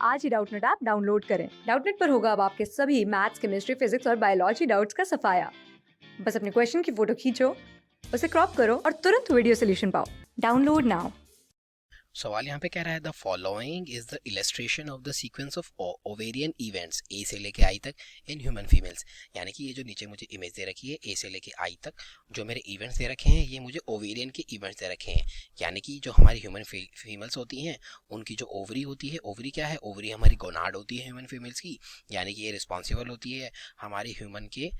आज ही Doubtnut app download करें। Doubtnut पर होगा अब आपके सभी मैथ्स, केमिस्ट्री, फिजिक्स और बायोलॉजी डाउट्स का सफाया। बस अपने क्वेश्चन की फोटो खींचो, उसे क्रॉप करो और तुरंत वीडियो सोल्यूशन पाओ। Download now. सवाल यहाँ पे कह रहा है the following is the illustration of the sequence of ovarian events A से लेके आई तक इन ह्यूमन फीमेल्स। यानी कि ये जो नीचे मुझे इमेज दे रखी है ए से लेके आई तक जो मेरे इवेंट्स दे रखे हैं ये मुझे ओवेरियन के इवेंट्स दे रखे हैं। यानी कि जो हमारी ह्यूमन फीमेल्स होती हैं उनकी जो ओवरी होती है, ओवरी क्या है, ओवरी हमारी गोनाड होती है ह्यूमन फीमेल्स की। यानी कि ये रिस्पॉन्सिबल होती है हमारे ह्यूमन के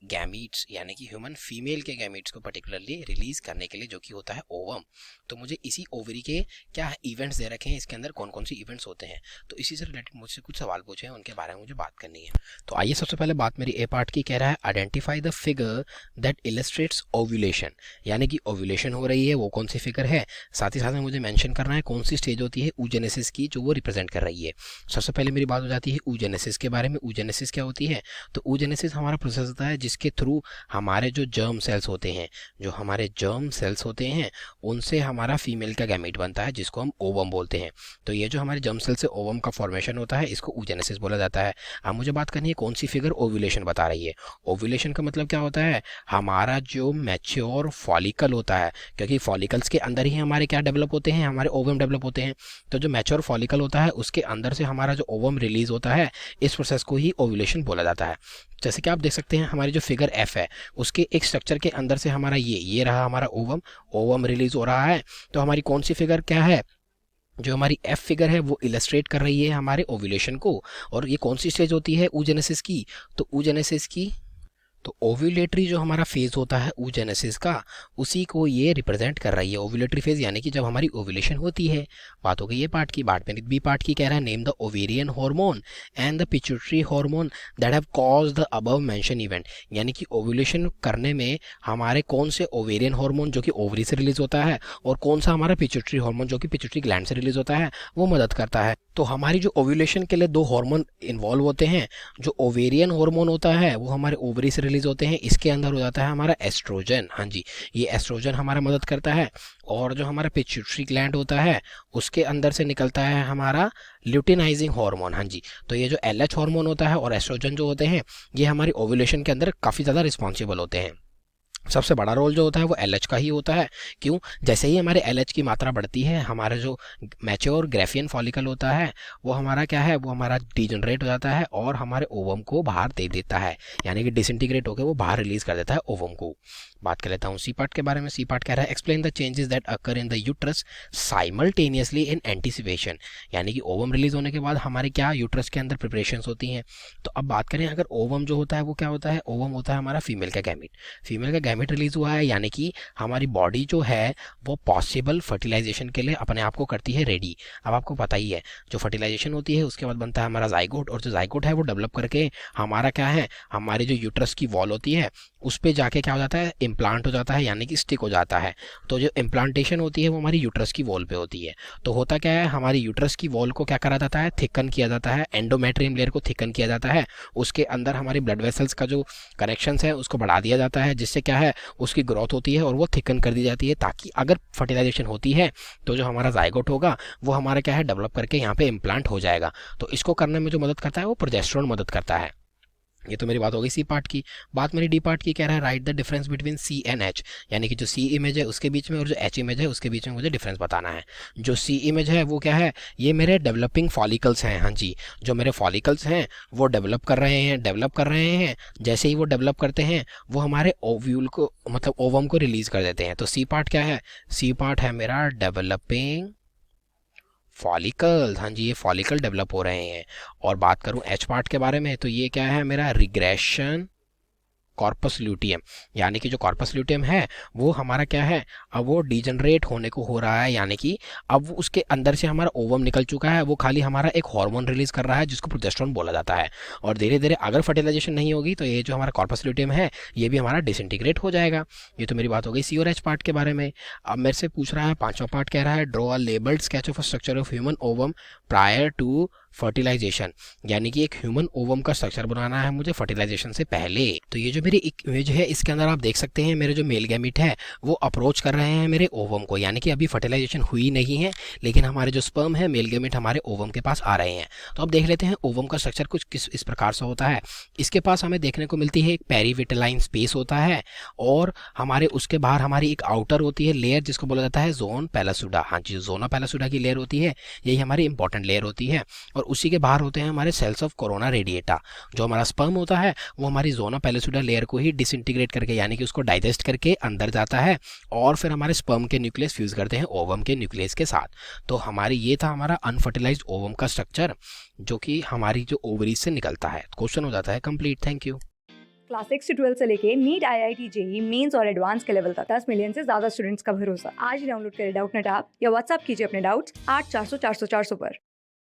गैमीट्स यानी कि ह्यूमन फीमेल के गैमीट्स को पर्टिकुलरली रिलीज करने के लिए, जो कि होता है ओवम। तो मुझे इसी ओवरी के क्या इवेंट्स दे रखे हैं, इसके अंदर कौन कौन सी इवेंट्स होते हैं, तो इसी से रिलेटेड मुझसे कुछ सवाल पूछे हैं, उनके बारे में मुझे बात करनी है। तो आइए सबसे पहले बात मेरी ए पार्ट की कह रहा है identify the figure that illustrates ovulation. यानी कि ओव्यूलेशन हो रही है वो कौन सी फिगर है, साथ ही साथ में मुझे मेंशन करना है कौन सी स्टेज होती है ऊजेनेसिस की जो वो रिप्रेजेंट कर रही है। सबसे पहले मेरी बात हो जाती है ऊजेनेसिस के बारे में। ऊजेनेसिस क्या होती है, तो ऊजेनेसिस हमारा प्रोसेस होता है जिसके थ्रू हमारे जो जर्म सेल्स होते हैं, जो हमारे जर्म सेल्स होते हैं उनसे हमारा फीमेल का गैमीट बनता है जिसको हम ओवम बोलते हैं। तो ये जो हमारे जर्म सेल से ओवम का फॉर्मेशन होता है इसको ऊजेनेसिस बोला जाता है। अब मुझे बात करनी है कौन सी फिगर ओव्यूलेशन बता रही है। ओव्यूलेशन का मतलब क्या होता है, हमारा जो मैच्योर फॉलिकल होता है, क्योंकि फॉलिकल्स के अंदर ही हमारे क्या डेवलप होते हैं, हमारे ओवम डेवलप होते हैं। तो जो मैच्योर फॉलिकल होता है उसके अंदर से हमारा जो ओवम रिलीज होता है इस प्रोसेस को ही ओव्यूलेशन बोला जाता है। जैसे कि आप देख सकते हैं हमारी जो फिगर एफ है उसके एक स्ट्रक्चर के अंदर से हमारा ये रहा हमारा ओवम, ओवम रिलीज हो रहा है। तो हमारी कौन सी फिगर क्या है, जो हमारी एफ फिगर है वो इलस्ट्रेट कर रही है हमारे ओव्यूलेशन को। और ये कौन सी स्टेज होती है ऊजेनेसिस की, तो ऊजेनेसिस की तो ओव्यूलेटरी जो हमारा फेज होता है ऊजेनेसिस का उसी को ये रिप्रेजेंट कर रही है ओव्यूलेटरी फेज, यानी कि जब हमारी ओव्यूलेशन होती है। बात हो गई ये पार्ट की। बात में बी पार्ट की कह रहा है name the ovarian hormone and the pituitary hormone that have caused the above mention event. यानी कि ओव्यूलेशन करने में हमारे कौन से ओवेरियन हार्मोन जो कि ओवरी से रिलीज होता है और कौन सा हमारा पिट्यूटरी हार्मोन जो कि पिट्यूटरी ग्लैंड से रिलीज होता है वो मदद करता है। तो हमारी जो ओव्यूलेशन के लिए दो हार्मोन इन्वॉल्व होते हैं, जो ओवेरियन हार्मोन होता है वो हमारे ओवरी से रिलीज होते हैं, इसके अंदर हो जाता है हमारा एस्ट्रोजन। हाँ जी, ये एस्ट्रोजन हमारा मदद करता है। और जो हमारा पिट्यूटरी ग्लैंड होता है उसके अंदर से निकलता है हमारा ल्यूटिनाइजिंग हार्मोन। हाँ जी, तो ये जो एलएच हार्मोन होता है और एस्ट्रोजन जो होते हैं ये हमारी ओव्यूलेशन के अंदर काफ़ी ज़्यादा रिस्पॉन्सिबल होते हैं। सबसे बड़ा रोल जो होता है वो एलएच का ही होता है। क्यों, जैसे ही हमारे एलएच की मात्रा बढ़ती है हमारा जो मैच्योर ग्रेफियन फॉलिकल होता है वो हमारा क्या है, वो हमारा डिजनरेट हो जाता है और हमारे ओवम को बाहर दे देता है, यानी कि डिसइंटीग्रेट होकर वो बाहर रिलीज कर देता है ओवम को। बात कर लेता हूँ सी पार्ट के बारे में। सी पार्ट कह रहा है explain the changes that occur in the uterus simultaneously in anticipation. यानी कि ओवम रिलीज होने के बाद हमारे क्या यूट्रस के अंदर प्रिपरेशंस होती हैं। तो अब बात करें अगर ओवम जो होता है वो क्या होता है, ओवम होता है हमारा फीमेल का गैमिट। फीमेल का गैमिट रिलीज हुआ है यानी कि हमारी बॉडी जो है वो पॉसिबल फर्टिलाइजेशन के लिए अपने आप को करती है रेडी। अब आपको पता ही है जो फर्टिलाइजेशन होती है उसके बाद बनता है हमारा जाइगोट, और जो जाइगोट है वो डेवलप करके हमारा क्या है, हमारी जो यूट्रस की वॉल होती है उस पे जाके क्या हो जाता है, इम्प्लांट हो जाता है, यानी कि स्टिक हो जाता है। तो जो इम्प्लांटेशन होती है वो हमारी यूट्रस की वॉल पे होती है। तो होता क्या है, हमारी यूट्रस की वॉल को क्या करा जाता है, थिकन किया जाता है, एंडोमेट्रियम लेयर को थिकन किया जाता है। उसके अंदर हमारी ब्लड वेसल्स का जो कनेक्शंस है उसको बढ़ा दिया जाता है, जिससे क्या है उसकी ग्रोथ होती है और वो थिकन कर दी जाती है, ताकि अगर फर्टिलाइजेशन होती है तो जो हमारा जाइगोट होगा वो हमारा क्या है डेवलप करके यहाँ पे इम्प्लांट हो जाएगा। तो इसको करने में जो मदद करता है वो प्रोजेस्टेरोन मदद करता है। ये तो मेरी बात हो गई सी पार्ट की। बात मेरी डी पार्ट की कह रहा है write the difference between C and H. यानी कि जो सी इमेज है उसके बीच में और जो एच इमेज है उसके बीच में मुझे डिफरेंस बताना है। जो सी इमेज है वो क्या है, ये मेरे डेवलपिंग फॉलिकल्स हैं। हाँ जी, जो मेरे फॉलिकल्स हैं वो डेवलप कर रहे हैं। जैसे ही वो डेवलप करते हैं वो हमारे ओव्यूल को मतलब ओवम को रिलीज कर देते हैं। तो सी पार्ट क्या है, सी पार्ट है मेरा डेवलपिंग फॉलिकल्स। हाँ जी, ये फॉलिकल डेवलप हो रहे हैं। और बात करूं एच पार्ट के बारे में तो ये क्या है मेरा रिग्रेशन कॉर्पस ल्यूटियम। यानी कि जो कॉर्पस ल्यूटियम है वो हमारा क्या है, अब वो डिजनरेट होने को हो रहा है, यानी कि अब वो उसके अंदर से हमारा ओवम निकल चुका है, वो खाली हमारा एक हार्मोन रिलीज कर रहा है जिसको प्रोजेस्टेरोन बोला जाता है। और धीरे धीरे अगर फर्टिलाइजेशन नहीं होगी तो ये जो हमारा कॉर्पस ल्यूटियम है ये भी हमारा डिसइंटीग्रेट हो जाएगा। ये तो मेरी बात हो गई सी और एच पार्ट के बारे में। अब मेरे से पूछ रहा है पांचवा पार्ट कह रहा है draw a labelled sketch of a structure of human ovum prior to fertilisation, यानी कि एक ह्यूमन ओवम का स्ट्रक्चर बनाना है मुझे फर्टिलाइजेशन से पहले। तो ये जो मेरी एक इमेज है इसके अंदर आप देख सकते हैं मेरे जो मेल गैमेट है वो अप्रोच कर रहे हैं मेरे ओवम को, यानी कि अभी फर्टिलाइजेशन हुई नहीं है लेकिन हमारे जो स्पर्म है मेल गैमेट हमारे ओवम के पास आ रहे हैं। तो अब देख लेते हैं ओवम का स्ट्रक्चर कुछ किस इस प्रकार से होता है। इसके पास हमें देखने को मिलती है एक पेरीविटलाइन स्पेस होता है और हमारे उसके बाहर हमारी एक आउटर होती है लेयर जिसको बोला जाता है जोन पैलासुडा। हाँ जी, जोना पैलासुडा की लेयर होती है, यही हमारी इंपॉर्टेंट लेयर होती है। और उसी के बाहर होते हैं हमारे सेल्स ऑफ कोरोना रेडिएटा। जो हमारा स्पर्म होता है वो हमारी जोना पैलासुडा लेयर को ही डिसइंटीग्रेट करके यानी कि उसको डाइजेस्ट करके अंदर जाता है और फिर हमारे स्पर्म के न्यूक्लियस फ्यूज करते हैं ओवम के न्यूक्लियस के साथ। तो हमारी ये था हमारा अनफर्टिलाइज्ड ओवम का स्ट्रक्चर जो कि हमारी जो ओवरीज से निकलता है। क्वेश्चन हो जाता है कंप्लीट। Thank you. क्लास 6 से 12 से लेके नीट, IIT, जेई मेंस और एडवांस के लेवल तक 10 मिलियन से ज्यादा स्टूडेंट्स का भरोसा। आज ही डाउनलोड करें डाउटनेट ऐप या व्हाट्सएप कीजिए अपने डाउट्स 8400 400 400 पर।